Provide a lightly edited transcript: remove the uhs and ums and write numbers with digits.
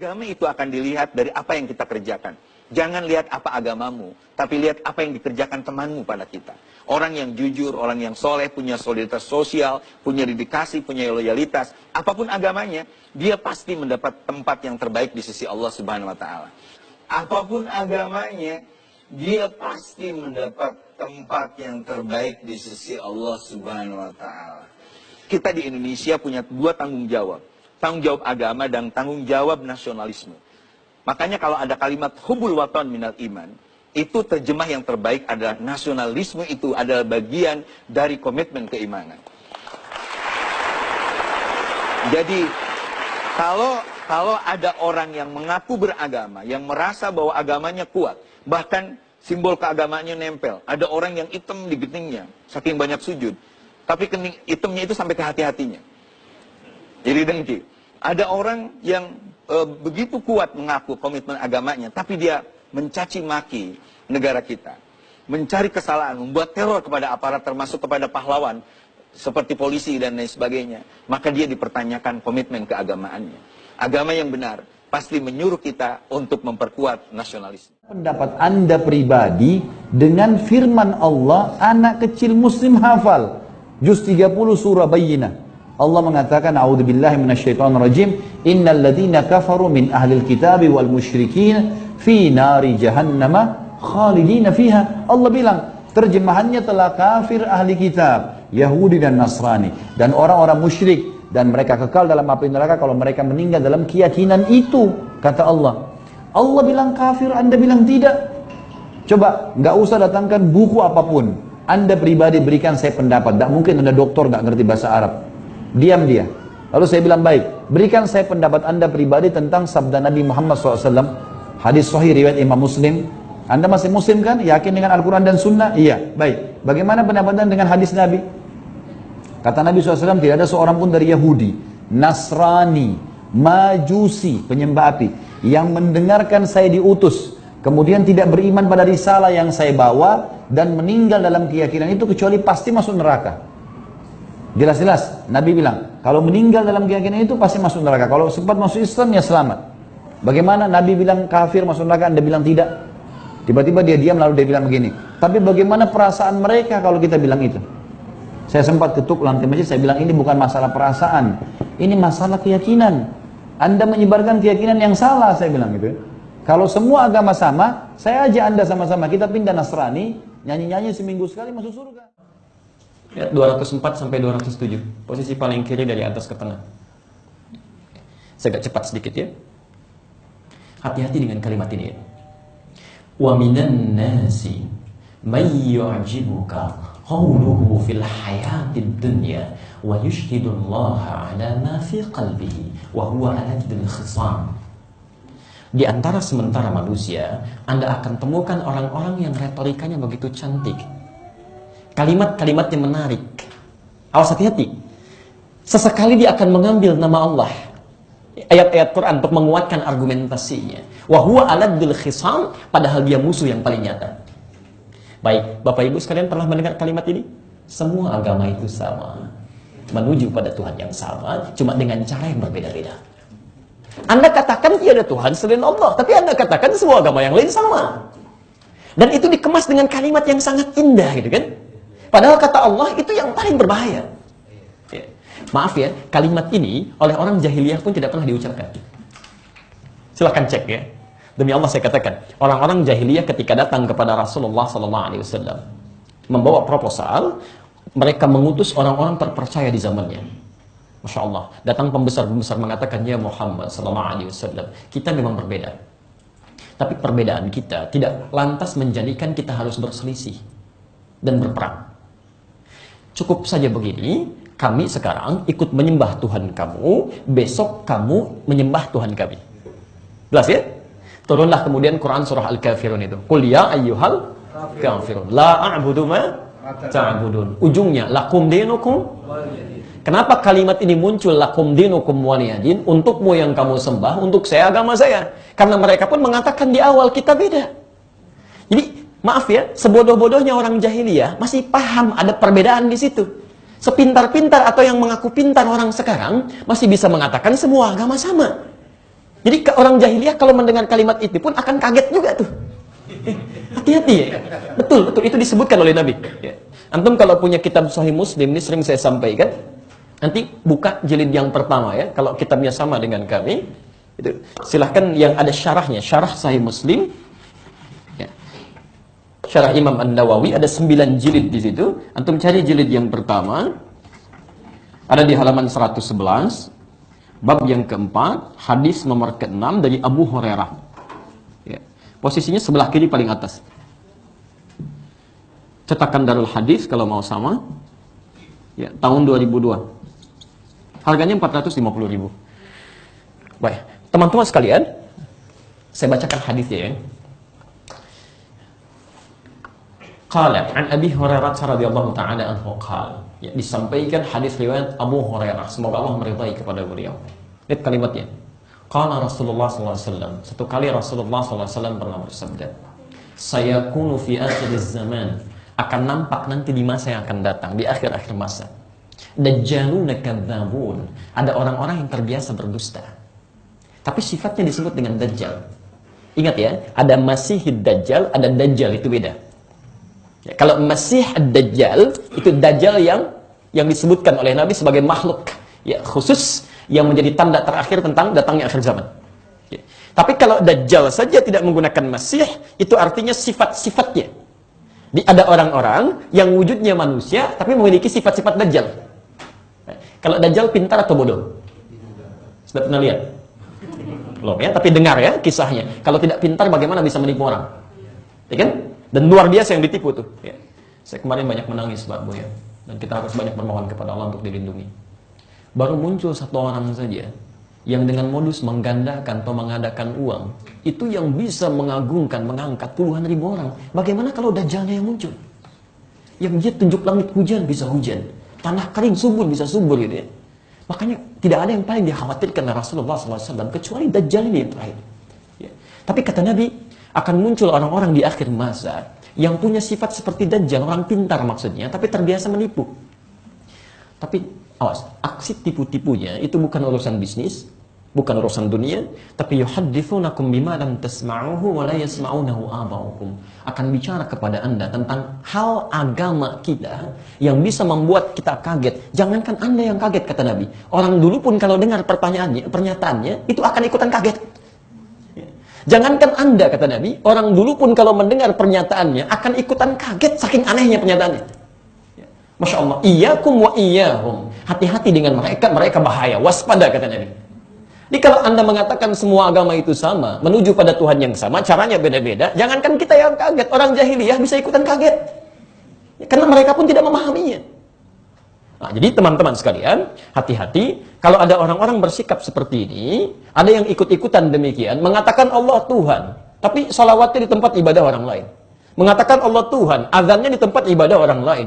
Agama itu akan dilihat dari apa yang kita kerjakan. Jangan lihat apa agamamu, tapi lihat apa yang dikerjakan temanmu pada kita. Orang yang jujur, orang yang soleh, punya solidaritas sosial, punya dedikasi, punya loyalitas, apapun agamanya, dia pasti mendapat tempat yang terbaik di sisi Allah Subhanahu wa Ta'ala. Apapun agamanya, dia pasti mendapat tempat yang terbaik di sisi Allah Subhanahu wa Ta'ala. Kita di Indonesia punya dua tanggung jawab. Tanggung jawab agama dan tanggung jawab nasionalisme. Makanya kalau ada kalimat hubul waton minal iman, itu terjemah yang terbaik adalah nasionalisme itu adalah bagian dari komitmen keimanan. Jadi kalau ada orang yang mengaku beragama, yang merasa bahwa agamanya kuat, bahkan simbol keagamaannya nempel, ada orang yang hitam di geningnya, saking banyak sujud, tapi kening hitamnya itu sampai ke hati-hatinya. Jadi dengki. Ada orang yang begitu kuat mengaku komitmen agamanya, tapi dia mencaci maki negara kita, mencari kesalahan, membuat teror kepada aparat, termasuk kepada pahlawan, seperti polisi dan lain sebagainya. Maka dia dipertanyakan komitmen keagamaannya. Agama yang benar pasti menyuruh kita untuk memperkuat nasionalisme. Pendapat Anda pribadi dengan firman Allah, anak kecil muslim hafal. Juz 30 surah Bayyinah. Allah mengatakan, a'udzubillahi minasyaitonirrajim, innal ladzina kafaru min ahlil kitabi wal musyrikin fi nari jahannama khalidina fiha. Allah bilang, terjemahannya telah kafir ahli kitab, Yahudi dan Nasrani, dan orang-orang musyrik, dan mereka kekal dalam api neraka kalau mereka meninggal dalam keyakinan itu, kata Allah. Allah bilang kafir, Anda bilang tidak. Coba, nggak usah datangkan buku apapun. Anda pribadi berikan saya pendapat. Tak mungkin Anda doktor nggak ngerti bahasa Arab. Diam dia. Lalu saya bilang, baik, berikan saya pendapat Anda pribadi tentang sabda Nabi Muhammad SAW. Hadis sahih riwayat Imam Muslim. Anda masih muslim kan? Yakin dengan Al-Quran dan Sunnah? Iya, baik. Bagaimana pendapat Anda dengan hadis Nabi? Kata Nabi SAW, tidak ada seorang pun dari Yahudi, Nasrani, Majusi, penyembah api, yang mendengarkan saya diutus, kemudian tidak beriman pada risalah yang saya bawa, dan meninggal dalam keyakinan itu, kecuali pasti masuk neraka. Jelas-jelas, Nabi bilang, kalau meninggal dalam keyakinan itu pasti masuk neraka. Kalau sempat masuk Islam, ya selamat. Bagaimana Nabi bilang kafir masuk neraka, Anda bilang tidak? Tiba-tiba dia diam, lalu dia bilang begini, tapi bagaimana perasaan mereka kalau kita bilang itu? Saya sempat ketuk lantai masjid, saya bilang ini bukan masalah perasaan, ini masalah keyakinan. Anda menyebarkan keyakinan yang salah, saya bilang gitu. Kalau semua agama sama, saya aja Anda sama-sama, kita pindah Nasrani, nyanyi-nyanyi seminggu sekali masuk surga. Lihat 204 sampai 207, posisi paling kiri dari atas ke tengah. Saya agak cepat sedikit ya. Hati-hati dengan kalimat ini ya. Wa minan nasi may yu'jibuka qawluhu fil hayatid dunya wa yushhidullaha ala ma fi qalbihi wa huwa aladul khisam. Di antara sementara manusia, Anda akan temukan orang-orang yang retorikanya begitu cantik, kalimat-kalimatnya menarik. Awas, hati-hati. Sesekali dia akan mengambil nama Allah, ayat-ayat Quran untuk menguatkan argumentasinya. Wa huwa aladul khisam, padahal dia musuh yang paling nyata. Baik, Bapak Ibu sekalian pernah mendengar kalimat ini? Semua agama itu sama, menuju pada Tuhan yang sama, cuma dengan cara yang berbeda-beda. Anda katakan tiada Tuhan selain Allah, tapi Anda katakan semua agama yang lain sama. Dan itu dikemas dengan kalimat yang sangat indah gitu kan? Padahal kata Allah itu yang paling berbahaya. Ya. Maaf ya, kalimat ini oleh orang jahiliyah pun tidak pernah diucapkan. Silahkan cek ya. Demi Allah saya katakan, orang-orang jahiliyah ketika datang kepada Rasulullah SAW membawa proposal, mereka mengutus orang-orang terpercaya di zamannya. Masya Allah, datang pembesar-pembesar mengatakan, ya Muhammad SAW, kita memang berbeda. Tapi perbedaan kita tidak lantas menjadikan kita harus berselisih dan berperang. Cukup saja begini, kami sekarang ikut menyembah Tuhan kamu, besok kamu menyembah Tuhan kami. Jelas ya? Turunlah kemudian Quran surah Al-Kafirun itu. Qul ya ayyuhal kafirun, la a'budu ma ta'budun. Ujungnya, lakum dinukum. Kenapa kalimat ini muncul, lakum dinukum waliyadin? Untukmu yang kamu sembah, untuk saya agama saya. Karena mereka pun mengatakan di awal kita beda. Jadi, maaf ya, sebodoh-bodohnya orang jahiliyah masih paham ada perbedaan di situ. Sepintar-pintar atau yang mengaku pintar orang sekarang masih bisa mengatakan semua agama sama. Jadi orang jahiliyah kalau mendengar kalimat itu pun akan kaget juga tuh. Hati-hati ya. Betul, itu disebutkan oleh Nabi. Ya. Antum kalau punya kitab Sahih Muslim, ini sering saya sampaikan, nanti buka jilid yang pertama ya. Kalau kitabnya sama dengan kami, itu silahkan yang ada syarahnya, syarah Sahih Muslim. Ya. Syarah Imam An-Nawawi ada 9 jilid di situ. Antum cari jilid yang pertama, ada di halaman 111. Bab yang keempat, hadis nomor ke-6 dari Abu Hurairah. Ya. Posisinya sebelah kiri paling atas. Cetakan Darul Hadis kalau mau sama. Ya, tahun 2002. Harganya 450.000. Baik, teman-teman sekalian, saya bacakan hadisnya ya. Qala an Abi Hurairah radhiyallahu ta'ala anhu qala. Ya, disampaikan hadis riwayat Abu Hurairah, semoga Allah meridai kepada beliau. Lihat kalimatnya. Qala Rasulullah sallallahu alaihi wasallam, satu kali Rasulullah sallallahu alaihi wasallam pernah bersabda, "Sayakunu fi akhiriz zaman," akan nampak nanti di masa yang akan datang, di akhir-akhir masa. Dajjaluna kadzabun, ada orang-orang yang terbiasa berdusta. Tapi sifatnya disebut dengan dajjal. Ingat ya, ada Masihid Dajjal, ada Dajjal, itu beda. Ya, kalau Masih Ad-Dajjal, itu Dajjal yang disebutkan oleh Nabi sebagai makhluk ya khusus yang menjadi tanda terakhir tentang datangnya akhir zaman. Ya. Tapi kalau Dajjal saja tidak menggunakan Masih, itu artinya sifat-sifatnya. Ada orang-orang yang wujudnya manusia tapi memiliki sifat-sifat Dajjal. Nah, kalau Dajjal pintar atau bodoh? Sudah pernah lihat? Belum ya, tapi dengar ya kisahnya. Kalau tidak pintar bagaimana bisa menipu orang? Ya kan? Dan luar biasa yang ditipu tuh. Ya. Saya kemarin banyak menangis Pak Bu ya. Dan kita harus banyak bermohon kepada Allah untuk dilindungi. Baru muncul satu orang saja yang dengan modus menggandakan atau mengadakan uang, itu yang bisa mengagungkan, mengangkat puluhan ribu orang. Bagaimana kalau Dajjalnya yang muncul? Yang dia tunjuk langit hujan bisa hujan, tanah kering subur bisa subur gitu ya. Makanya tidak ada yang paling dikhawatirkan Rasulullah SAW kecuali Dajjal ini yang terakhir. Ya. Tapi kata Nabi, akan muncul orang-orang di akhir masa yang punya sifat seperti Dajjal, orang pintar maksudnya, tapi terbiasa menipu. Tapi awas, aksi tipu-tipunya itu bukan urusan bisnis, bukan urusan dunia, tapi yuhadditsunakum bima lam tasma'uhu wa la yasma'unahu aba'ukum. Akan bicara kepada Anda tentang hal agama kita yang bisa membuat kita kaget. Jangankan Anda yang kaget, kata Nabi. Orang dulu pun kalau dengar pernyataannya itu akan ikutan kaget. Jangankan Anda, kata Nabi, orang dulu pun kalau mendengar pernyataannya akan ikutan kaget saking anehnya pernyataannya. Masya Allah, iyyakum wa iyyahum. Hati-hati dengan mereka, mereka bahaya. Waspada, kata Nabi. Jadi kalau Anda mengatakan semua agama itu sama, menuju pada Tuhan yang sama, caranya beda-beda, jangankan kita yang kaget, orang jahiliyah bisa ikutan kaget. Karena mereka pun tidak memahaminya. Nah, jadi teman-teman sekalian, hati-hati kalau ada orang-orang bersikap seperti ini, ada yang ikut-ikutan demikian, mengatakan Allah Tuhan, tapi salawatnya di tempat ibadah orang lain. Mengatakan Allah Tuhan, azannya di tempat ibadah orang lain.